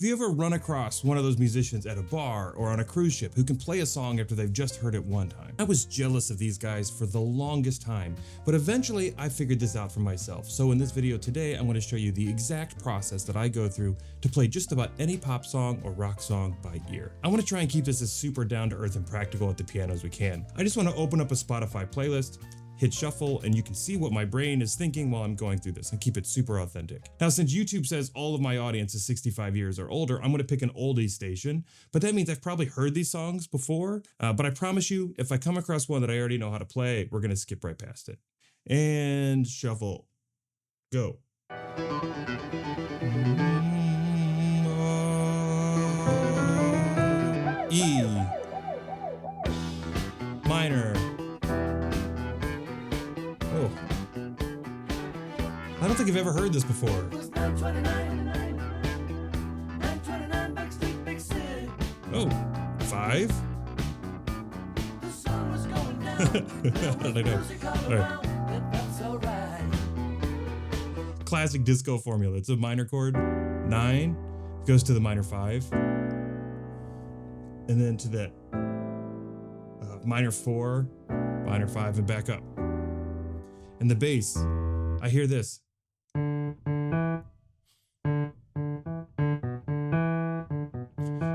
Have you ever run across one of those musicians at a bar or on a cruise ship who can play a song after they've just heard it one time? I was jealous of these guys for the longest time, but eventually I figured this out for myself. So in this video today, I'm going to show you the exact process that I go through to play just about any pop song or rock song by ear. I want to try and keep this as super down to earth and practical at the piano as we can. I just want to open up a Spotify playlist, hit shuffle, and you can see what my brain is thinking while I'm going through this and keep it super authentic. Now, since YouTube says all of my audience is 65 years or older, I'm gonna pick an oldies station, but that means I've probably heard these songs before, but I promise you, if I come across one that I already know how to play, we're gonna skip right past it. And shuffle, go. E, minor. Oh, I don't think I've ever heard this before. Oh, 5? I don't know. All right. Classic disco formula. It's a minor chord, 9, goes to the minor 5, and then to that minor 4, minor 5, and back up. And the bass, I hear this.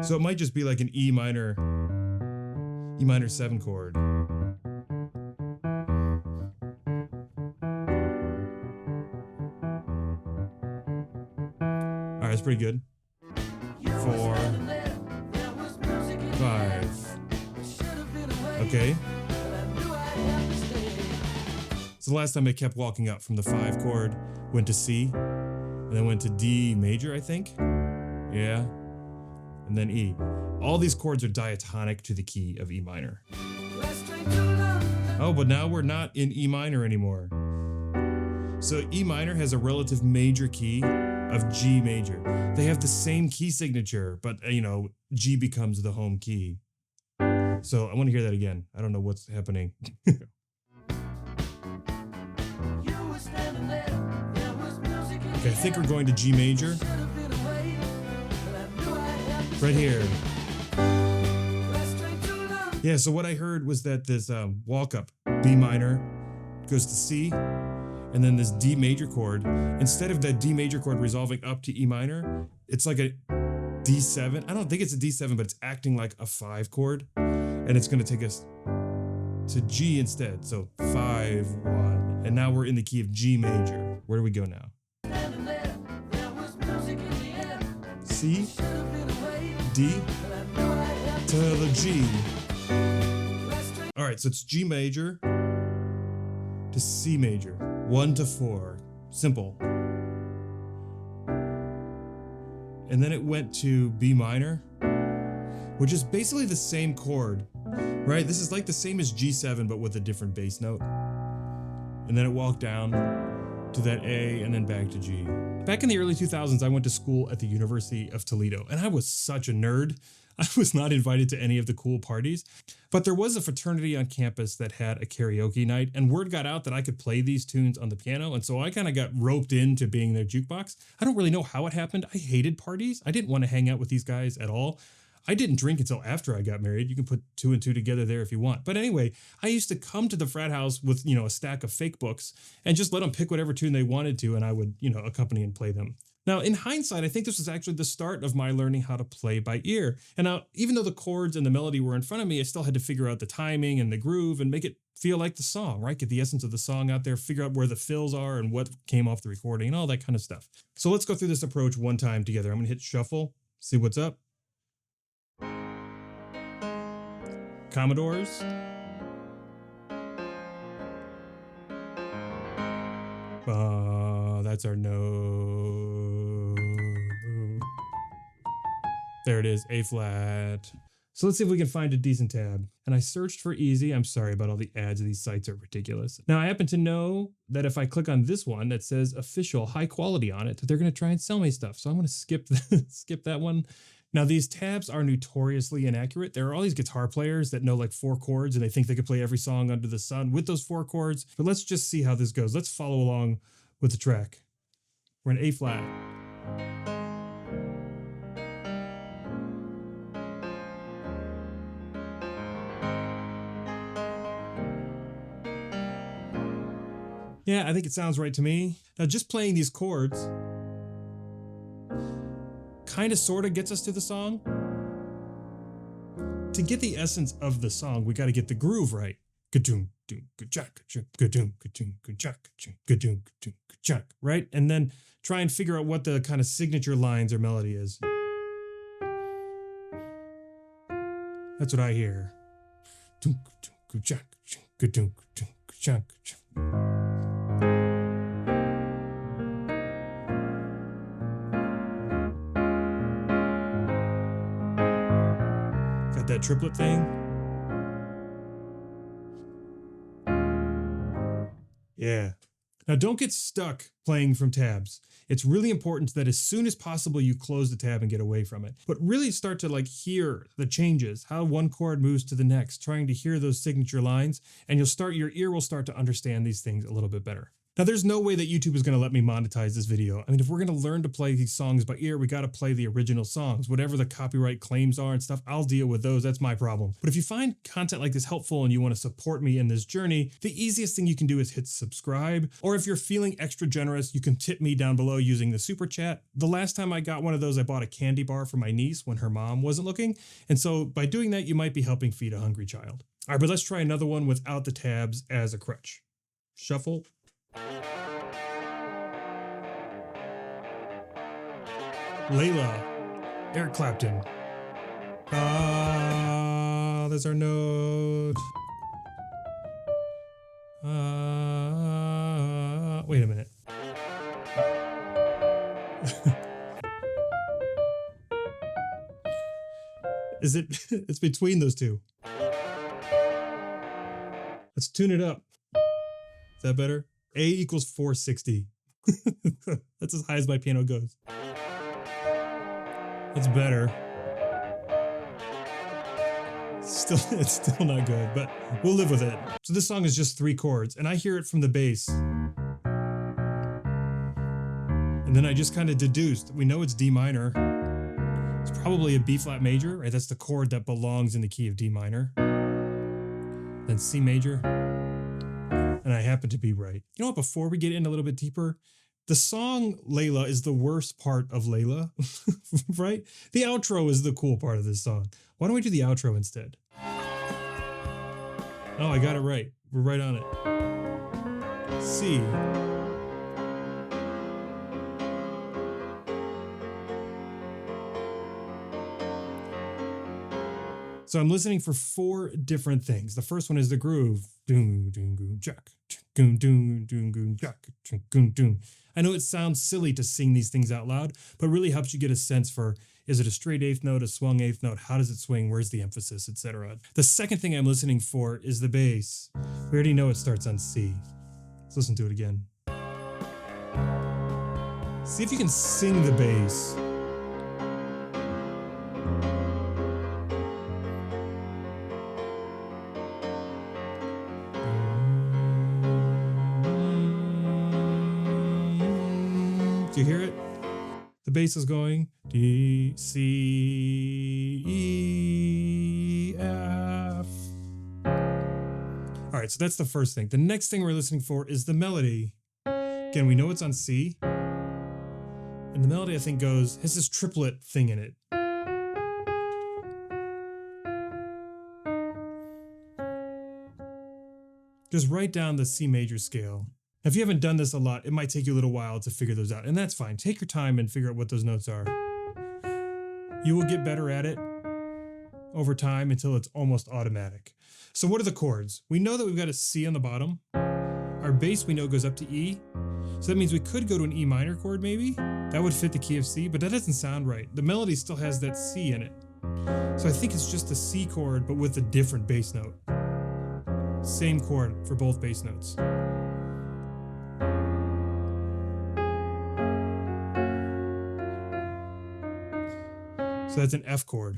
So it might just be like an E minor 7 chord. All right, that's pretty good. 4, 5. Okay. So the last time I kept walking up from the 5 chord, went to C, and then went to D major, I think. Yeah. And then E. All these chords are diatonic to the key of E minor. Oh, but now we're not in E minor anymore. So E minor has a relative major key of G major. They have the same key signature, but G becomes the home key. So I want to hear that again. I don't know what's happening. Okay, I think we're going to G major. Right here. Yeah, so what I heard was that this walk up, B minor, goes to C, and then this D major chord, instead of that D major chord resolving up to E minor, it's like a D7. I don't think it's a D7, but it's acting like a 5 chord, and it's gonna take us to G instead. So 5, 1, and now we're in the key of G major. Where do we go now? C, D, to the G. All right, so it's G major to C major, 1 to 4, simple. And then it went to B minor, which is basically the same chord, right? This is like the same as G7, but with a different bass note. And then it walked down to that A and then back to G. Back in the early 2000s, I went to school at the University of Toledo, and I was such a nerd. I was not invited to any of the cool parties, but there was a fraternity on campus that had a karaoke night, and word got out that I could play these tunes on the piano, and so I kind of got roped into being their jukebox. I don't really know how it happened. I hated parties. I didn't want to hang out with these guys at all. I didn't drink until after I got married. You can put 2 and 2 together there if you want. But anyway, I used to come to the frat house with, a stack of fake books and just let them pick whatever tune they wanted to, and I would, accompany and play them. Now, in hindsight, I think this was actually the start of my learning how to play by ear. And now, even though the chords and the melody were in front of me, I still had to figure out the timing and the groove and make it feel like the song, right? Get the essence of the song out there, figure out where the fills are and what came off the recording and all that kind of stuff. So let's go through this approach one time together. I'm gonna hit shuffle, see what's up. Commodores. That's our note. There it is, A flat. So let's see if we can find a decent tab. And I searched for easy. I'm sorry about all the ads. These sites are ridiculous. Now I happen to know that if I click on this one that says official high quality on it, they're going to try and sell me stuff. So I'm going to skip that one. Now, these tabs are notoriously inaccurate. There are all these guitar players that know like 4 chords and they think they could play every song under the sun with those 4 chords. But let's just see how this goes. Let's follow along with the track. We're in A flat. Yeah, I think it sounds right to me. Now, just playing these chords kind of sort of gets us to the song. To get the essence of the song, we got to get the groove right. Right? And then try and figure out what the kind of signature lines or melody is. That's what I hear. Got that triplet thing. Yeah. Now don't get stuck playing from tabs. It's really important that as soon as possible you close the tab and get away from it. But really start to like hear the changes, how one chord moves to the next, trying to hear those signature lines, and your ear will start to understand these things a little bit better. Now, there's no way that YouTube is going to let me monetize this video. I mean, if we're going to learn to play these songs by ear, we got to play the original songs. Whatever the copyright claims are and stuff, I'll deal with those. That's my problem. But if you find content like this helpful and you want to support me in this journey, the easiest thing you can do is hit subscribe. Or if you're feeling extra generous, you can tip me down below using the super chat. The last time I got one of those, I bought a candy bar for my niece when her mom wasn't looking. And so by doing that, you might be helping feed a hungry child. All right, but let's try another one without the tabs as a crutch. Shuffle. Layla, Eric Clapton. Ah, there's our note. Wait a minute. Is it? It's between those two. Let's tune it up. Is that better? A equals 460. That's as high as my piano goes. It's better. It's still not good, but we'll live with it. So this song is just 3 chords, and I hear it from the bass. And then I just kind of deduced. We know it's D minor. It's probably a B flat major, right? That's the chord that belongs in the key of D minor. Then C major. And I happen to be right. You know what? Before we get in a little bit deeper, the song Layla is the worst part of Layla, right? The outro is the cool part of this song. Why don't we do the outro instead? Oh, I got it right. We're right on it. C. So I'm listening for 4 different things. The first one is the groove. Doom, doom, doom, jack. Doom, doom, doom, doom, jack. Doom, doom. I know it sounds silly to sing these things out loud, but it really helps you get a sense for, is it a straight 8th note, a swung 8th note? How does it swing? Where's the emphasis, etc. The second thing I'm listening for is the bass. We already know it starts on C. Let's listen to it again. See if you can sing the bass. Do you hear it? The bass is going D, C, E, F. All right, so that's the first thing. The next thing we're listening for is the melody. Again, we know it's on C. And the melody, I think, has this triplet thing in it. Just write down the C major scale. If you haven't done this a lot, it might take you a little while to figure those out, and that's fine. Take your time and figure out what those notes are. You will get better at it over time until it's almost automatic. So what are the chords? We know that we've got a C on the bottom. Our bass we know goes up to E. So that means we could go to an E minor chord maybe. That would fit the key of C, but that doesn't sound right. The melody still has that C in it. So I think it's just a C chord, but with a different bass note. Same chord for both bass notes. So that's an F chord.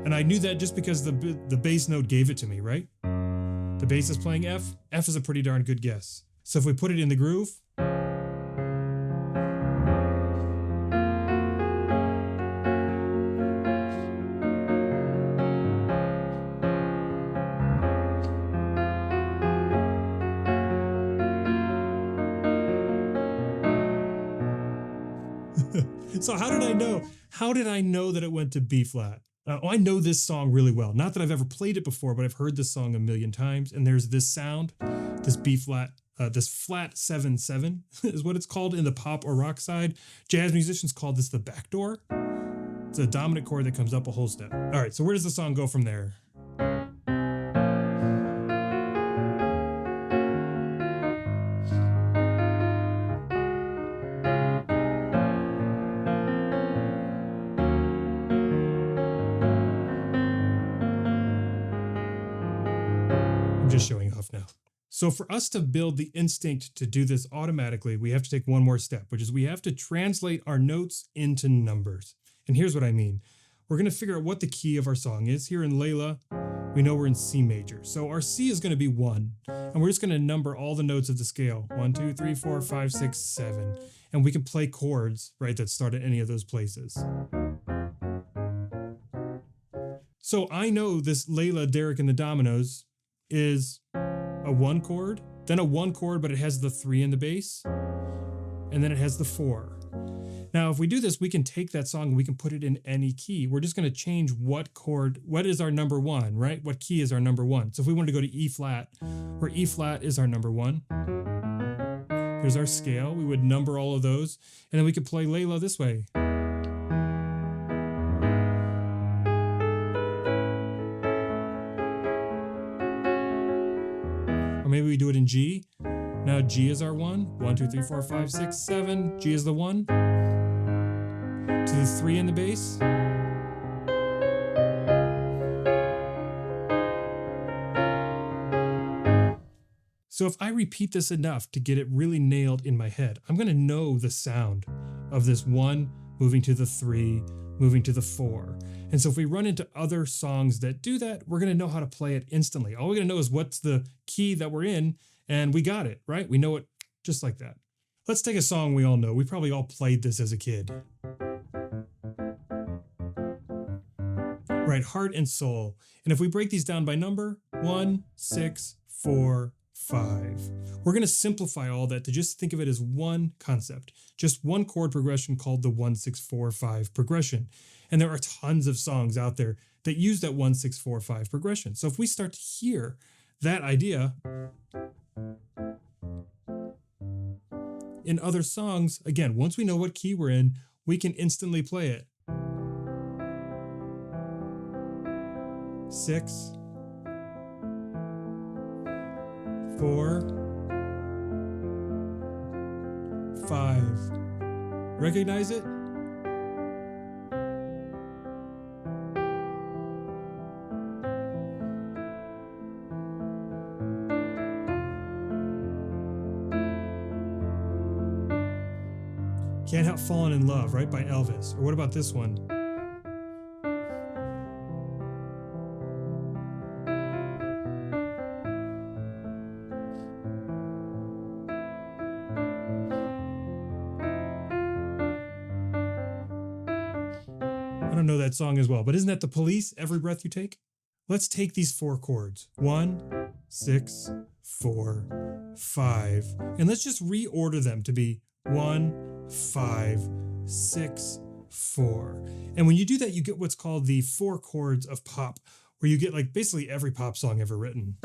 And I knew that just because the bass note gave it to me, right? The bass is playing F. F is a pretty darn good guess. So if we put it in the groove, So how did I know? How did I know that it went to B flat? I know this song really well. Not that I've ever played it before, but I've heard this song a million times. And there's this sound, this B flat, this flat 7/7 is what it's called in the pop or rock side. Jazz musicians call this the backdoor. It's a dominant chord that comes up a whole step. All right, so where does the song go from there? Just showing off now. So for us to build the instinct to do this automatically, we have to take one more step, which is we have to translate our notes into numbers. And here's what I mean. We're going to figure out what the key of our song is. Here in Layla, we know we're in C major. So our C is going to be 1. And we're just going to number all the notes of the scale. 1, 2, 3, 4, 5, 6, 7. And we can play chords, right, that start at any of those places. So I know this Layla, Derek, and the Dominos is a 1 chord, then a 1 chord, but it has the 3 in the bass, and then it has the 4. Now, if we do this, we can take that song and we can put it in any key. We're just going to change what chord, what is our number 1, right? What key is our number 1? So if we wanted to go to E flat, where E flat is our number 1, here's our scale. We would number all of those, and then we could play Layla this way. Maybe we do it in G. Now G is our 1. 1, 2, 3, 4, 5, 6, 7. G is the 1. To the 3 in the bass. So if I repeat this enough to get it really nailed in my head, I'm going to know the sound of this 1 moving to the 3, moving to the 4. And so if we run into other songs that do that, we're going to know how to play it instantly. All we're going to know is what's the key that we're in, and we got it, right? We know it just like that. Let's take a song we all know. We probably all played this as a kid. Right, Heart and Soul. And if we break these down by number, 1, 6, 4, 5. We're going to simplify all that to just think of it as one concept, just one chord progression called the 1, 6, 4, 5 progression. And there are tons of songs out there that use that 1, 6, 4, 5 progression. So if we start to hear that idea in other songs, again, once we know what key we're in, we can instantly play it. 6, 4, 5. Recognize it? Can't Help Falling in Love, right, by Elvis. Or what about this one? I don't know that song as well, but isn't that The Police, Every Breath You Take? Let's take these 4 chords, 1, 6, 4, 5, and let's just reorder them to be 1, 5, 6, 4. And when you do that, you get what's called the 4 chords of pop, where you get like basically every pop song ever written.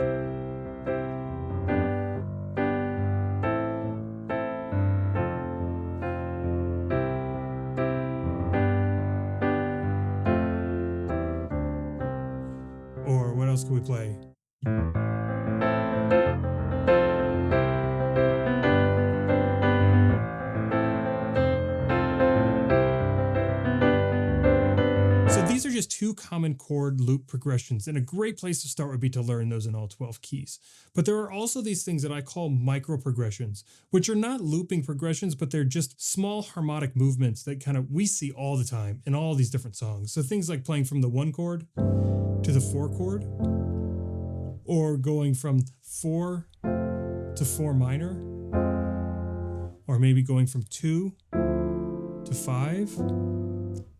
Or what else can we play? These are just 2 common chord loop progressions, and a great place to start would be to learn those in all 12 keys. But there are also these things that I call micro progressions, which are not looping progressions, but they're just small harmonic movements that kind of we see all the time in all these different songs. So things like playing from the 1 chord to the 4 chord, or going from 4 to 4 minor, or maybe going from 2 to 5,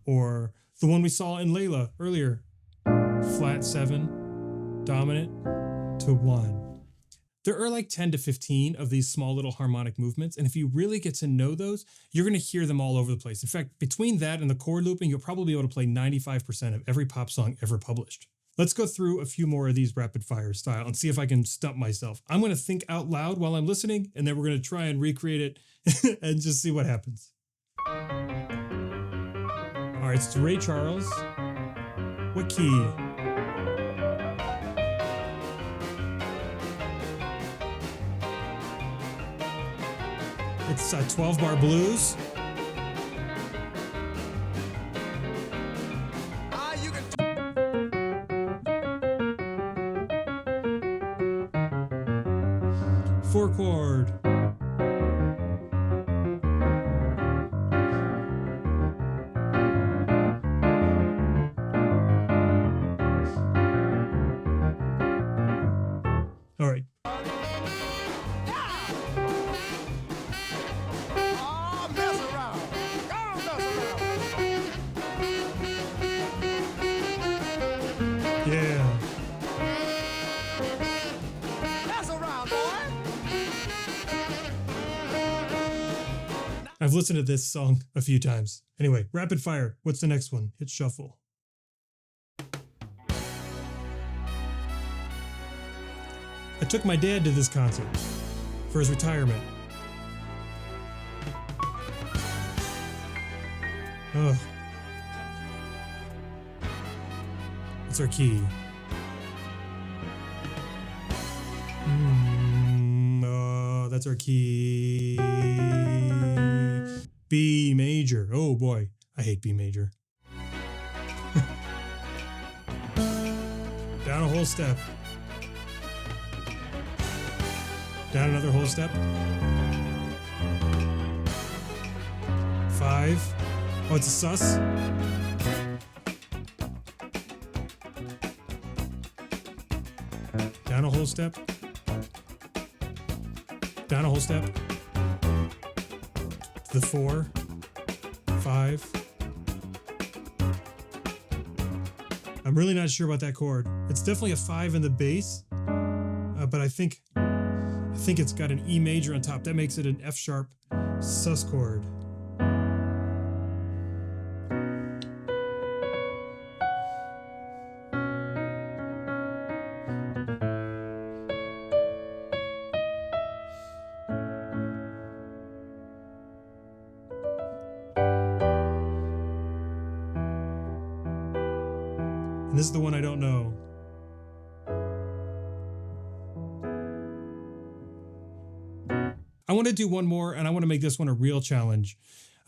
or the one we saw in Layla earlier, flat 7, dominant to 1. There are like 10 to 15 of these small little harmonic movements. And if you really get to know those, you're going to hear them all over the place. In fact, between that and the chord looping, you'll probably be able to play 95% of every pop song ever published. Let's go through a few more of these rapid fire style and see if I can stump myself. I'm going to think out loud while I'm listening, and then we're going to try and recreate it and just see what happens. All right, it's Ray Charles. What key? It's 12-bar blues. Four chord. All right. Yeah. I've listened to this song a few times. Anyway, rapid fire. What's the next one? Hit shuffle. I took my dad to this concert for his retirement. Ugh. What's our key? That's our key. B major. Oh boy, I hate B major. Down a whole step. Down another whole step. 5. Oh, it's a sus. Down a whole step. Down a whole step. To the 4. 5. I'm really not sure about that chord. It's definitely a 5 in the bass, but I think it's got an E major on top. That makes it an F sharp sus chord. And this is the one I don't know. I want to do one more, and I want to make this one a real challenge.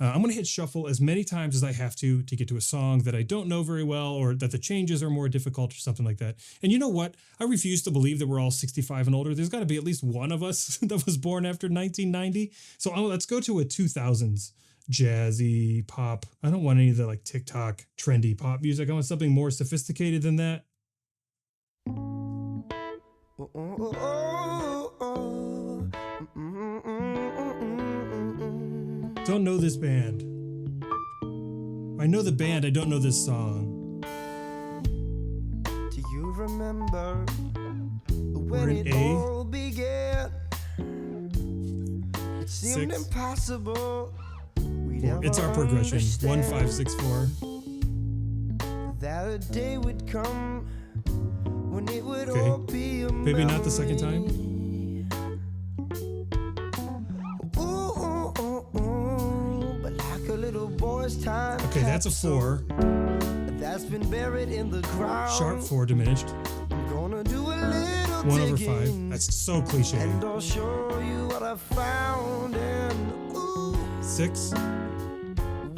I'm going to hit shuffle as many times as I have to get to a song that I don't know very well, or that the changes are more difficult or something like that. And you know what? I refuse to believe that we're all 65 and older. There's got to be at least one of us that was born after 1990. So let's go to a 2000s jazzy pop. I don't want any of the like TikTok trendy pop music. I want something more sophisticated than that. Don't know this band. I know the band, I don't know this song. Do you remember We're when in it A. all began? It seemed 6. impossible. It's our progression. 1, 5, 6, 4. That a day would come when it would Okay. all be a Maybe not the second time. But like a little boy's time. Okay, that's a 4. That's been buried in the ground. Sharp 4 diminished. I'm gonna do a little 1 over digging, 5. That's so cliche. and I'll show you what I found. And ooh, 6.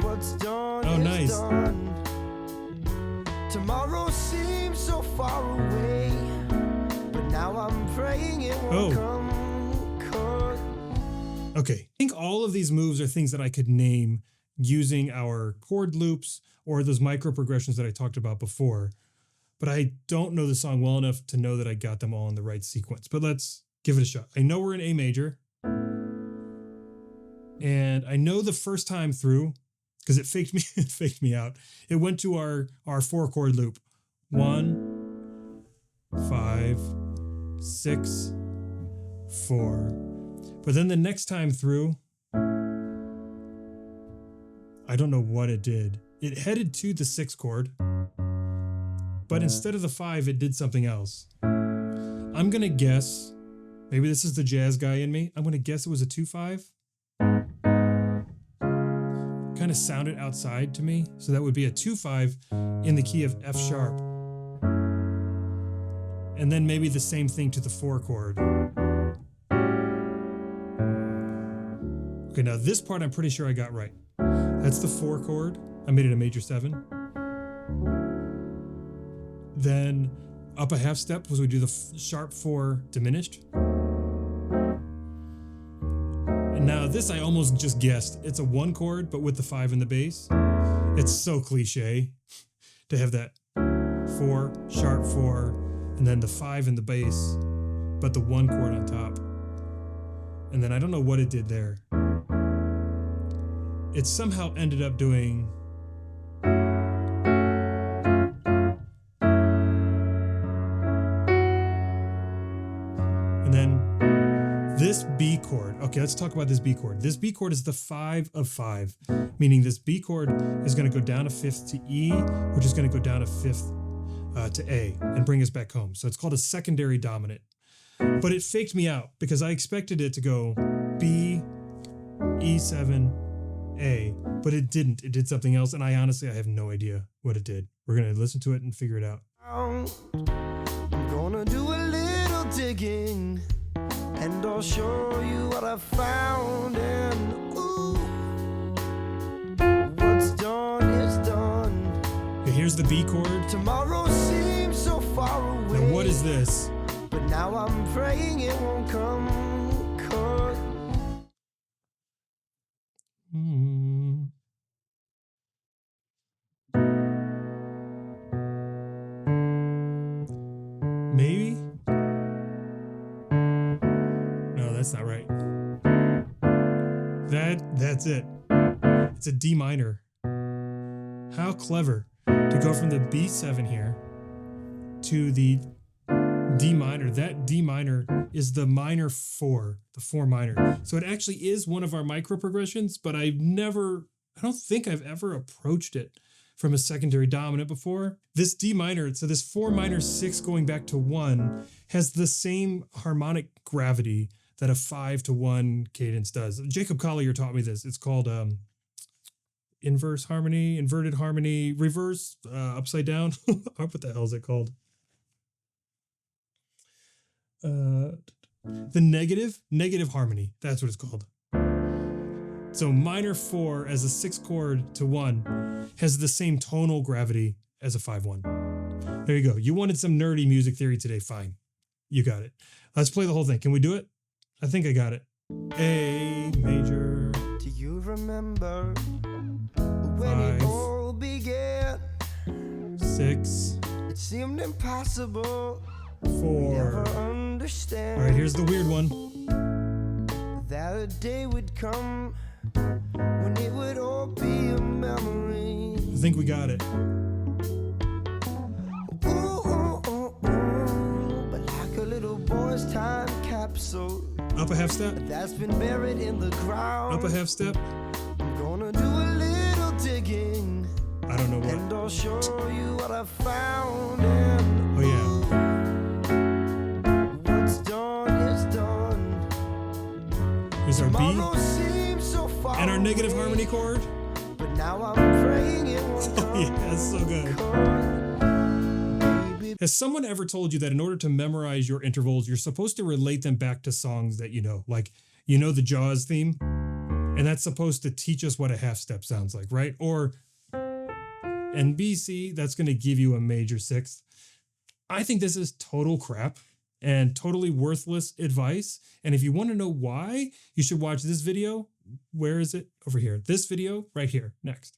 what's done Oh, is nice. done. Tomorrow seems so far away, but now I'm praying it won't come. 'Cause Okay. I think all of these moves are things that I could name using our chord loops or those micro progressions that I talked about before. But I don't know the song well enough to know that I got them all in the right sequence. But let's give it a shot. I know we're in A major. And I know the first time through, because it faked me out. It went to our 4 chord loop. 1, 5, 6, 4. But then the next time through, I don't know what it did. It headed to the 6 chord, but instead of the 5, it did something else. I'm gonna guess, maybe this is the jazz guy in me, I'm gonna guess it was a 2-5. Kind of sounded outside to me, so that would be a 2-5 in the key of F sharp. And then maybe the same thing to the 4 chord. Okay, now this part I'm pretty sure I got right. That's the 4 chord. I made it a major 7. Then up a half step was we do the sharp 4 diminished. And now this I almost just guessed. It's a 1 chord, but with the 5 in the bass. It's so cliche to have that 4, sharp 4, and then the 5 in the bass, but the 1 chord on top. And then I don't know what it did there. It somehow ended up doing and then this B chord. Okay, let's talk about this B chord. This B chord is the 5 of 5, meaning this B chord is going to go down a 5th to E, which is going to go down a 5th to A and bring us back home. So it's called a secondary dominant. But it faked me out because I expected it to go B, E7, A, but it didn't. It did something else, and I have no idea what it did. We're going to listen to it and figure it out. I'm gonna do a little digging, and I'll show you what I found. And ooh, what's done is done. Okay, here's the B chord. Tomorrow seems so far away. Now what is this? But now I'm praying it won't come. 'Cause Maybe? No, that's not right. That's it. It's a D minor. How clever to go from the B7 here to the D minor. That D minor is the minor 4, the 4 minor. So it actually is one of our micro progressions, but I don't think I've ever approached it from a secondary dominant before. This D minor, so this 4 minor 6 going back to 1 has the same harmonic gravity that a 5 to 1 cadence does. Jacob Collier taught me this. It's called inverse harmony, inverted harmony, reverse, upside down. What the hell is it called? The negative harmony. That's what it's called. So minor 4 as a 6 chord to 1 has the same tonal gravity as a 5-1. There you go. You wanted some nerdy music theory today. Fine. You got it. Let's play the whole thing. Can we do it? I think I got it. A major. do you remember when it 5, all began? 6, It seemed impossible. 4. Never understand. All right, here's the weird one. That a day would come when it would all be a memory. I think we got it. Ooh, ooh, ooh, ooh. But like a little boy's time capsule Up a half step. that's been buried in the ground. Up a half step. I'm gonna do a little digging, I don't know what. and I'll show you what I found. And Oh yeah. what's done is done. Here's our B Tomorrow seems so far and our negative away, harmony chord. but now I'm praying it won't Oh yeah, that's so good. come. Baby, Has someone ever told you that in order to memorize your intervals, you're supposed to relate them back to songs that you know? Like, you know the Jaws theme? And that's supposed to teach us what a half step sounds like, right? Or NBC, that's going to give you a major 6th. I think this is total crap and totally worthless advice. And if you want to know why, you should watch this video. Where is it? Over here. This video right here. Next.